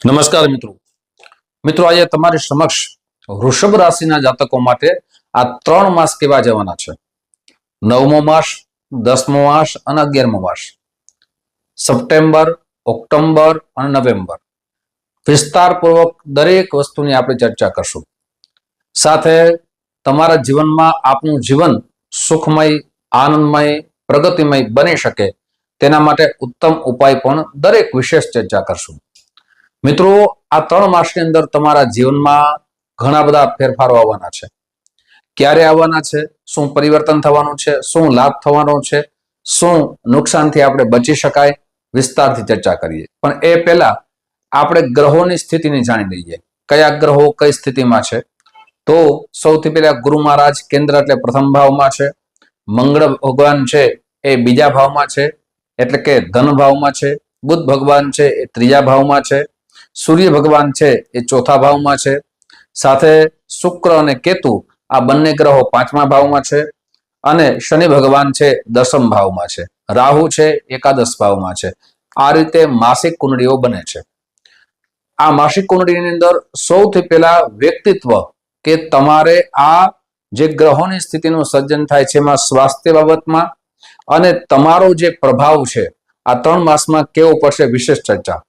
નમસ્કાર મિત્રો મિત્રો આજે તમારી સમક્ષ વૃષભ રાશિના જાતકો માટે આ 3 માસ કેવા જવાના છે. 9મો માસ, 10મો માસ અને 11મો માસ. સપ્ટેમ્બર, ઓક્ટોબર અને નવેમ્બર વિસ્તારપૂર્વક દરેક વસ્તુની આપણે ચર્ચા કરશું. સાથે તમારા જીવનમાં આપનું જીવન સુખમય, આનંદમય, પ્રગતિમય બની શકે તેના માટે ઉત્તમ ઉપાય પણ દરેક વિશેષ ચર્ચા કરશું. મિત્રો, આ 3 માસની અંદર તમારા જીવનમાં ઘણા બધા ફેરફારો આવવાના છે. ક્યારે આવવાના છે, શું પરિવર્તન થવાનું છે, શું લાભ થવાનો છે, શું નુકસાનથી આપણે બચી શકાય, વિસ્તારથી ચર્ચા કરીએ. પણ એ પહેલા આપણે ગ્રહોની સ્થિતિને જાણી લઈએ. કયા ગ્રહો કઈ સ્થિતિમાં છે? તો સૌથી પહેલા ગુરુ મહારાજ કેન્દ્ર એટલે પ્રથમ ભાવમાં છે. મંગળ ભગવાન છે એ બીજા ભાવમાં છે, એટલે કે ધન ભાવમાં છે. બુધ ભગવાન છે એ ત્રીજા ભાવમાં છે. સૂર્ય ભગવાન છે એ ચોથા ભાવમાં છે. સાથે શુક્ર અને કેતુ આ બંને ગ્રહો 5મા ભાવમાં છે. અને શનિ ભગવાન છે 10મ ભાવમાં છે. રાહુ છે એકાદશ ભાવમાં છે. આ રીતે માસિક કુંડળીઓ બને છે. આ માસિક કુંડળીની અંદર સૌથી પહેલા વ્યક્તિત્વ કે તમારે આ જે ગ્રહોની સ્થિતિનું સર્જન થાય છે એમાં સ્વાસ્થ્ય બાબતમાં અને તમારો જે પ્રભાવ છે આ 3 માસમાં કેવો પડશે વિશેષ ચર્ચા.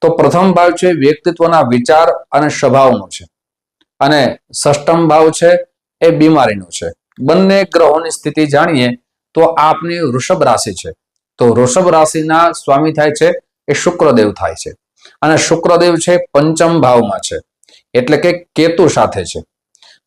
તો પ્રથમ ભાવ છે વ્યક્તિત્વના વિચાર અને સ્વભાવનો છે, અને 6મ ભાવ છે એ બીમારીનો છે. બંને ગ્રહોની સ્થિતિ જાણીએ તો આપની વૃષભ રાશિ છે. તો વૃષભ રાશિના સ્વામી થાય છે એ શુક્રદેવ થાય છે, અને શુક્રદેવ છે 5મ ભાવમાં છે, એટલે કે કેતુ સાથે છે.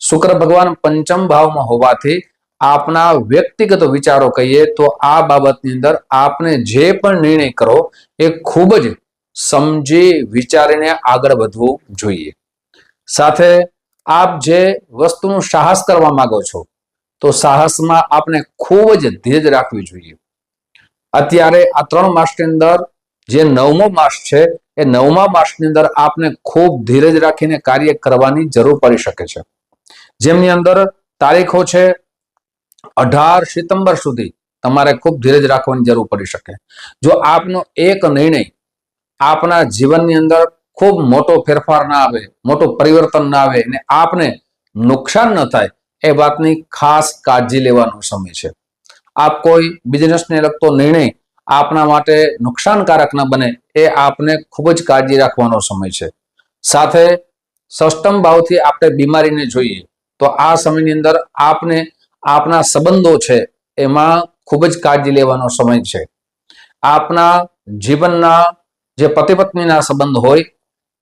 શુક્ર ભગવાન 5મ ભાવમાં હોવાથી આપના વ્યક્તિગત વિચારો કહીએ તો આ બાબતની અંદર આપને જે પણ નિર્ણય કરો એ ખૂબ જ સમજી વિચારીને આગળ વધવું જોઈએ. સાથે આપ જે વસ્તુનું સાહસ કરવા માંગો છો તો સાહસમાં આપને ખૂબ જ ધીરજ રાખવી જોઈએ. અત્યારે આ 3 માસની અંદર જે 9મો માસ છે એ 9મા માસની અંદર આપને ખૂબ ધીરજ રાખીને કાર્ય કરવાની જરૂર પડી શકે છે. જેમની અંદર તારીખો છે 18 સપ્ટેમ્બર સુધી તમારે ખૂબ ધીરજ રાખવાની જરૂર પડી શકે. જો આપનો એક નિર્ણય આપના જીવનની અંદર ખૂબ મોટો ફેરફાર ના આવે, મોટું પરિવર્તન ના આવે અને આપને નુકસાન ન થાય એ વાતની ખાસ કાળજી લેવાનો સમય છે. આપ કોઈ બિઝનેસને લગતો નિર્ણય આપના માટે નુકસાનકારક ન બને એ આપને ખૂબ જ કાળજી રાખવાનો સમય છે. સાથે 6મ ભાવથી આપણે બીમારીને જોઈએ તો આ સમયની અંદર આપને આપના સંબંધો છે એમાં ખૂબ જ કાળજી લેવાનો સમય છે. આપના જીવનના જે પતિ પત્નીના સંબંધ હોય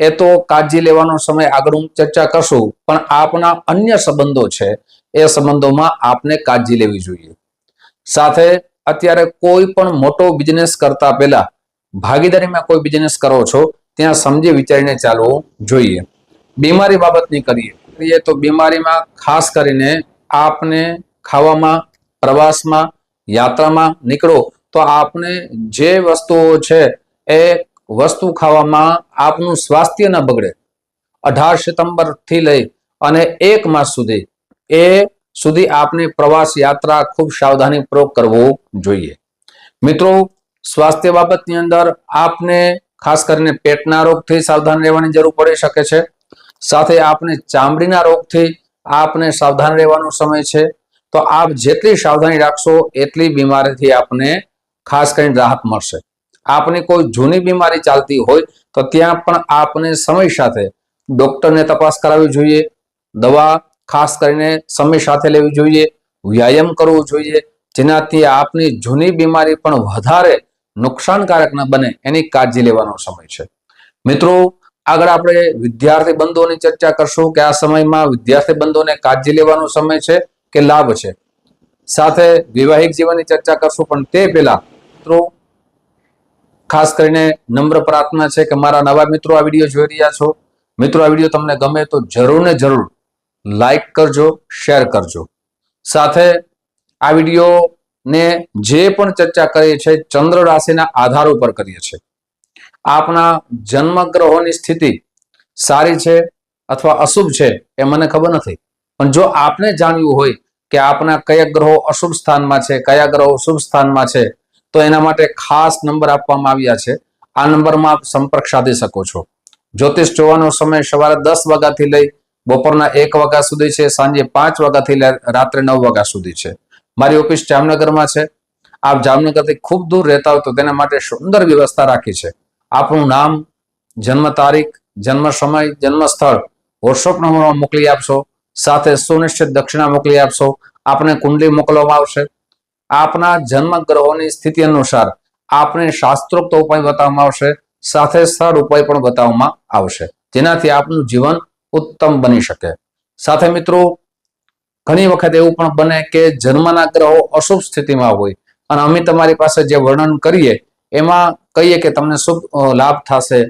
એ તો કાળજી લેવાનો સમય આગળ હું ચર્ચા કરશું, પણ આપના અન્ય સંબંધો છે એ સંબંધોમાં આપને કાળજી લેવી જોઈએ. સાથે અત્યારે કોઈ પણ મોટો બિઝનેસ કરતા પહેલા ભાગીદારીમાં કોઈ બિઝનેસ કરો છો ત્યાં સમજી વિચારીને ચાલવું જોઈએ. બીમારી બાબતની કરીએ તો બીમારીમાં ખાસ કરીને આપને ખાવામાં, પ્રવાસમાં, યાત્રામાં નીકળો તો આપને જે વસ્તુઓ છે એ વસ્તુ ખાવામાં આપનું સ્વાસ્થ્ય ન બગડે. 18 સપ્ટેમ્બર થી લઈ અને 1 માસ સુધી આપને પ્રવાસ, યાત્રા ખૂબ સાવધાનીપૂર્વક કરવું જોઈએ. મિત્રો, સ્વાસ્થ્ય બાબતની અંદર આપને ખાસ કરીને પેટના રોગથી સાવધાન રહેવાની જરૂર પડી શકે છે. સાથે આપને ચામડીના રોગથી આપને સાવધાન રહેવાનો સમય છે. તો આપ જેટલી સાવધાની રાખશો એટલી બીમારીથી આપને ખાસ કરીને રાહત મળશે. આપને કોઈ જૂની બીમારી ચાલતી હોય તો ત્યાં પણ આપને સમય સાથે ડોક્ટરને તપાસ કરાવવી જોઈએ. દવા ખાસ કરીને સમય સાથે લેવી જોઈએ. વ્યાયામ કરવો જોઈએ, જેનાથી આપની જૂની બીમારી પણ વધારે નુકસાનકારક ન બને એની કાળજી લેવાનો સમય છે. મિત્રો, આગળ આપણે વિદ્યાર્થી બંધુઓની ચર્ચા કરશું કે આ સમયમાં વિદ્યાર્થી બંધુઓને કાળજી લેવાનો સમય છે કે લાભ છે. સાથે વૈવાહિક જીવનની ચર્ચા કરશું, પણ તે પહેલા મિત્રો ખાસ કરીને નમ્ર પ્રાર્થના છે કે મારા નવા મિત્રો આ વિડીયો જોઈ રહ્યા છો, મિત્રો આ વિડીયો તમને ગમે તો જરૂર ને જરૂર લાઈક કરજો, શેર કરજો. સાથે આ વિડીયોને જે પણ ચર્ચા કરીએ છે ચંદ્ર રાશિના આધાર ઉપર કરીએ છીએ. આપના જન્મ ગ્રહોની સ્થિતિ સારી છે અથવા અશુભ છે એ મને ખબર નથી, પણ જો આપને જાણવું હોય કે આપના કયા ગ્રહો અશુભ સ્થાનમાં છે, કયા ગ્રહો શુભ સ્થાનમાં છે, તો એના માટે ખાસ નંબર આપવામાં આવ્યા છે. આ નંબરમાં આપ સંપર્ક સાધી શકો છો. જ્યોતિષ જોવાનો સમય સવારે 10 વાગ્યાથી લઈ બપોરના 1 વાગ્યા સુધી છે, સાંજે 5 વાગ્યાથી લઈ રાત્રે 9 વાગ્યા સુધી છે. મારી ઓફિસ જામનગરમાં છે. આપ જામનગરથી ખૂબ દૂર રહેતા હોય તો તેના માટે સુંદર વ્યવસ્થા રાખી છે. આપણું નામ, જન્મ તારીખ, જન્મ સમય, જન્મ સ્થળ વોટ્સઅપ નંબરમાં મોકલી આપશો. સાથે સુનિશ્ચિત દક્ષિણા મોકલી આપશો. આપને કુંડલી મોકલવામાં આવશે. આપના જન્મ ગ્રહોની સ્થિતિ અનુસાર આપને શાસ્ત્રોક્ત ઉપાય બતાવવામાં આવશે. સાથે સ્થળ ઉપાય પણ બતાવવામાં આવશે, જેનાથી આપનું જીવન ઉત્તમ બની શકે. સાથે મિત્રો, ઘણી વખત એવું પણ બને કે જન્મના ગ્રહો અશુભ સ્થિતિમાં હોય અને અમે તમારી પાસે જે વર્ણન કરીએ એમાં કહીએ કે તમને શુભ લાભ થશે,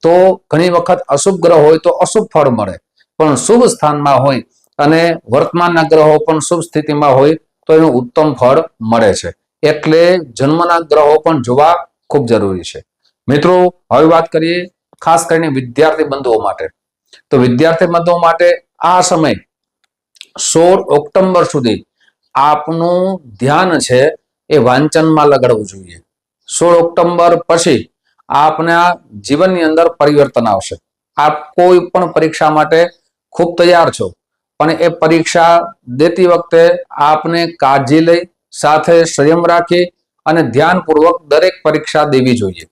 તો ઘણી વખત અશુભ ગ્રહ હોય તો અશુભ ફળ મળે, પણ શુભ સ્થાનમાં હોય અને વર્તમાનના ગ્રહો પણ શુભ સ્થિતિમાં હોય તો એનું ઉત્તમ ફળ મળે છે. એટલે જન્મના ગ્રહો પણ જોવા ખૂબ જરૂરી છે. મિત્રો, હવે વાત કરીએ ખાસ કરીને વિદ્યાર્થી બંધુઓ માટે. તો વિદ્યાર્થી બંધુઓ માટે આ સમય 16 ઓક્ટોબર સુધી આપનું ધ્યાન છે એ વાંચનમાં લગાડવું જોઈએ. 16 ઓક્ટોબર પછી આપના જીવનની અંદર પરિવર્તન આવશે. આપ કોઈ પણ પરીક્ષા માટે ખૂબ તૈયાર છો, પણ એ પરીક્ષા દેતી વખતે આપને કાળજી લઈ, સાથે સંયમ રાખી અને ધ્યાનપૂર્વક દરેક પરીક્ષા દેવી જોઈએ.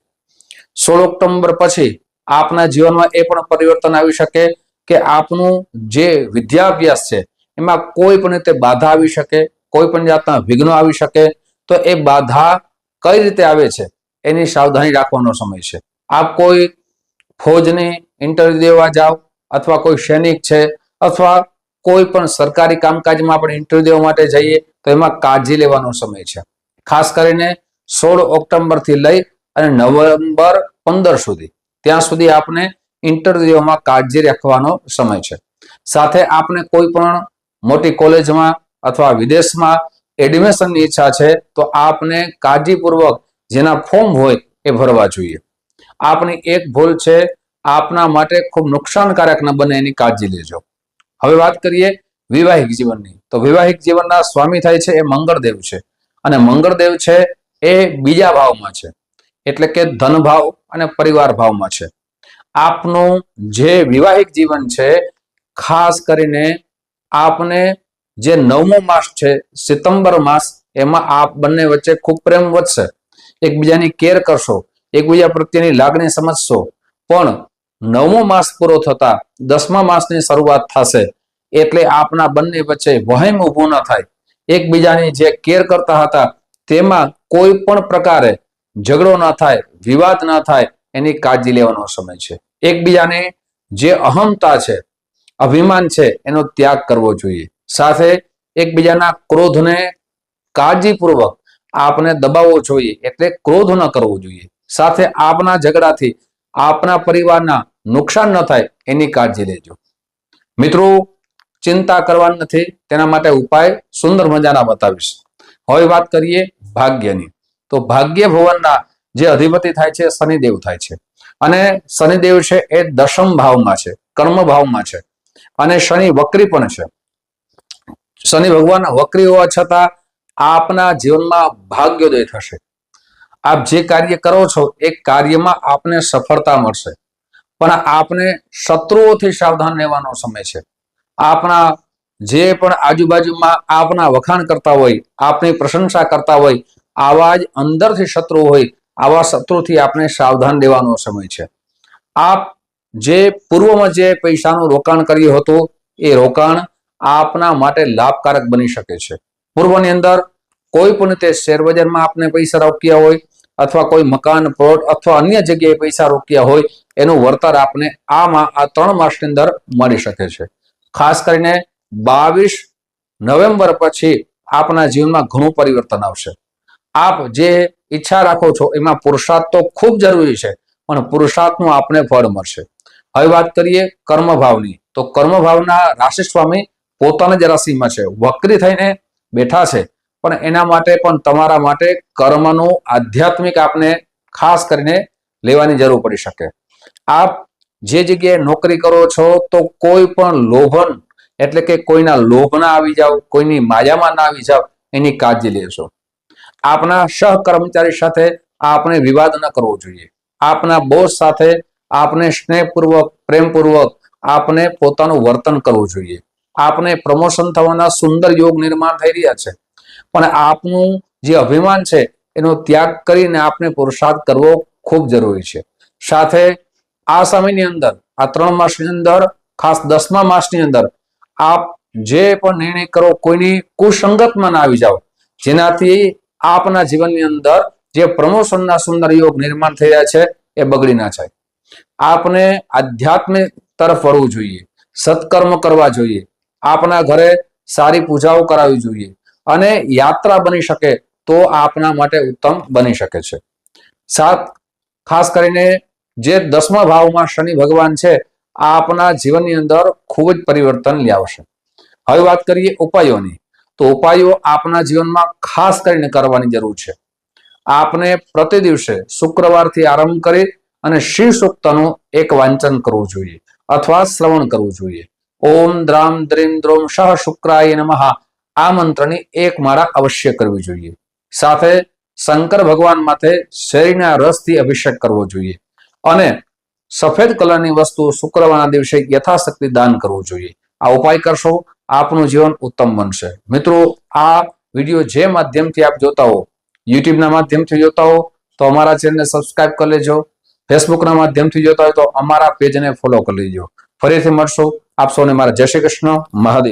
16 ઓક્ટોબર પછી આપના જીવનમાં એ પણ પરિવર્તન આવી શકે કે આપનું જે વિદ્યાભ્યાસ છે એમાં કોઈ પણ રીતે બાધા આવી શકે, કોઈ પણ જાતના વિઘ્નો આવી શકે. તો એ બાધા કઈ રીતે આવે છે એની સાવધાની રાખવાનો સમય છે. આપ કોઈ ફોજની ઇન્ટરવ્યુ દેવા જાઓ, અથવા કોઈ સૈનિક છે, અથવા કોઈ પણ સરકારી કામકાજમાં આપણે ઇન્ટરવ્યુ દેવા માટે જઈએ તો એમાં કાળજી લેવાનો સમય છે. ખાસ કરીને 16 ઓક્ટોબર થી લઈ અને નવેમ્બર 15 સુધી, ત્યાં સુધી આપણે ઇન્ટરવ્યુમાં કાળજી રાખવાનો સમય છે. સાથે આપણે કોઈ પણ મોટી કોલેજમાં અથવા વિદેશમાં એડમિશનની ઈચ્છા છે તો આપને કાળજીપૂર્વક જેના ફોર્મ હોય એ ભરવા જોઈએ. આપની એક ભૂલ છે આપના માટે ખૂબ નુકસાનકારક ન બને એની કાળજી લેજો. હવે વાત કરીએ વૈવાહિક જીવનની. તો વૈવાહિક જીવનના સ્વામી થાય છે એ મંગળદેવ છે, અને મંગળદેવ છે એ બીજા ભાવમાં છે, એટલે કે ધન ભાવ અને પરિવાર ભાવમાં છે. આપનું જે વૈવાહિક જીવન છે, ખાસ કરીને આપને જે 9મો માસ છે સપ્ટેમ્બર માસ, એમાં આપ બંને વચ્ચે ખૂબ પ્રેમ વધશે, એકબીજાની કેર કરશો, એકબીજા પ્રત્યેની લાગણી સમજશો. પણ 9મો માસ પૂરો થતા 10મા માસની શરૂઆત થશે, એટલે આપના બંને વચ્ચે વહેમ ઊભું ન થાય. એકબીજાની જે કેર કરતા હતા તેમાં કોઈ પણ પ્રકારે ઝઘડો ન થાય, વિવાદ ન થાય, એની કાળજી લેવાનો સમય છે. એકબીજાને જે અહમતા છે, અભિમાન છે, એનો ત્યાગ કરવો જોઈએ. સાથે એકબીજાના ક્રોધને કાળજીપૂર્વક આપને દબાવવો જોઈએ, એટલે ક્રોધ ન કરવો જોઈએ. સાથે આપના ઝઘડાથી આપના પરિવારના નુકસાન ન થાય એની કાળજી લેજો. મિત્રો, ચિંતા કરવાની નથી, તેના માટે ઉપાય સુંદર મજાના બતાવીશ. હવે વાત કરીએ ભાગ્યની. તો ભાગ્ય ભવનના જે અધિપતિ થાય છે શનિદેવ થાય છે, અને શનિદેવ છે એ 10મ ભાવમાં છે, કર્મ ભાવમાં છે, અને શનિ વક્રી પણ છે. શનિ ભગવાન વક્રી હોવા છતાં આપના જીવનમાં ભાગ્યોદય થશે. આપ જે કાર્ય કરો છો એ કાર્યમાં આપને સફળતા મળશે, પણ આપને શત્રુઓથી સાવધાન રહેવાનો સમય છે. આપના જે પણ આજુબાજુમાં આપના વખાણ કરતા હોય, આપની પ્રશંસા કરતા હોય, આવા જ અંદરથી શત્રુ હોય, આવા શત્રુથી આપણે સાવધાન રહેવાનો સમય છે. આપ જે પૂર્વમાં જે પૈસાનું રોકાણ કર્યું હતું એ રોકાણ આપના માટે લાભકારક બની શકે છે. પૂર્વની અંદર કોઈ પણ રીતે શેરબજારમાં આપને પૈસા રોક્યા હોય, અથવા કોઈ મકાન, પ્લોટ અથવા અન્ય જગ્યાએ પૈસા રોક્યા હોય, એનું વળતર આપને આ 3 માસની અંદર મળી શકે છે. ખાસ કરીને 22 નવેમ્બર પછી આપના જીવનમાં ઘણું પરિવર્તન આવશે. આપ જે ઈચ્છા રાખો છો એમાં પુરુષાર્થ તો ખૂબ જરૂરી છે, પણ પુરુષાર્થનું આપને ફળ મળશે. હવે વાત કરીએ કર્મભાવની. તો કર્મભાવના રાશિ સ્વામી પોતાની જ રાશિમાં છે, વક્રી થઈને બેઠા છે, પણ એના માટે પણ તમારા માટે કર્મનું આધ્યાત્મિક આપને ખાસ કરીને લેવાની જરૂર પડી શકે. આપ જે જગ્યાએ નોકરી કરો છો તો કોઈ પણ લોભન, એટલે કે કોઈના લોભ ના આવી જાવ, કોઈની માયામાં ના આવી જાવ, એની કાળજી લેશો. આપના સહકર્મચારી સાથે આપણે વિવાદ ન કરવો જોઈએ. આપના બોસ સાથે આપને સ્નેહપૂર્વક પ્રેમપૂર્વક આપને પોતાનું વર્તન કરવું જોઈએ. આપને પ્રમોશન થવાના સુંદર યોગ નિર્માણ થઈ રહ્યા છે, પણ આપનું જે અભિમાન છે એનો ત્યાગ કરીને આપને પુરુષાર્થ કરવો ખૂબ જરૂરી છે. સાથે આ સમયની અંદર, આ 3 માસની અંદર, ખાસ 10મા માસની અંદર આપ જે પણ નિર્ણય કરો કોઈની કુસંગતમાં ના આવી જાઓ, જેનાથી આપના જીવનની અંદર જે પ્રમોશનના સુંદર યોગ નિર્માણ થઈ રહ્યા છે એ બગડી ના જાય. આપને આધ્યાત્મિક તરફ વળવું જોઈએ, સત્કર્મ કરવા જોઈએ, આપના ઘરે સારી પૂજાઓ કરાવવી જોઈએ અને યાત્રા બની શકે તો આપના માટે ઉત્તમ બની શકે છે. ખાસ કરીને જે 10મા ભાવમાં શનિ ભગવાન છે, આપના જીવનની અંદર ખૂબ જ પરિવર્તન લાવશે. હવે વાત કરીએ ઉપાયોની, તો ઉપાયો આપના જીવનમાં ખાસ કરીને કરવાની જરૂર છે. આપને પ્રતિ દિવસે શુક્રવારથી આરંભ કરી અને શિવ સૂક્તનું એક વાંચન કરવું જોઈએ અથવા શ્રવણ કરવું જોઈએ. ઓમ દ્રામ દ્રીમ દ્રોમ શહ શુક્રાય નમઃ આ મંત્રની એક માળા અવશ્ય કરવી જોઈએ. સાથે શંકર ભગવાન માથે શેરડીના રસથી અભિષેક કરવો જોઈએ અને સફેદ કલરની વસ્તુ શુક્રવારના દિવસે યથાશક્તિ દાન કરવું જોઈએ. આ ઉપાય કરશો આપનું જીવન ઉત્તમ બનશે. મિત્રો, આ વિડીયો જે માધ્યમથી આપ જોતા હો, યુટ્યુબના માધ્યમથી જોતા હો તો અમારા ચેનલને સબસ્ક્રાઇબ કરી લેજો. ફેસબુકના માધ્યમથી જોતા હોય તો અમારા પેજને ફોલો કરી લેજો. ફરીથી મળશું. આપ સૌને મારા જય શ્રી કૃષ્ણ, મહાદેવ.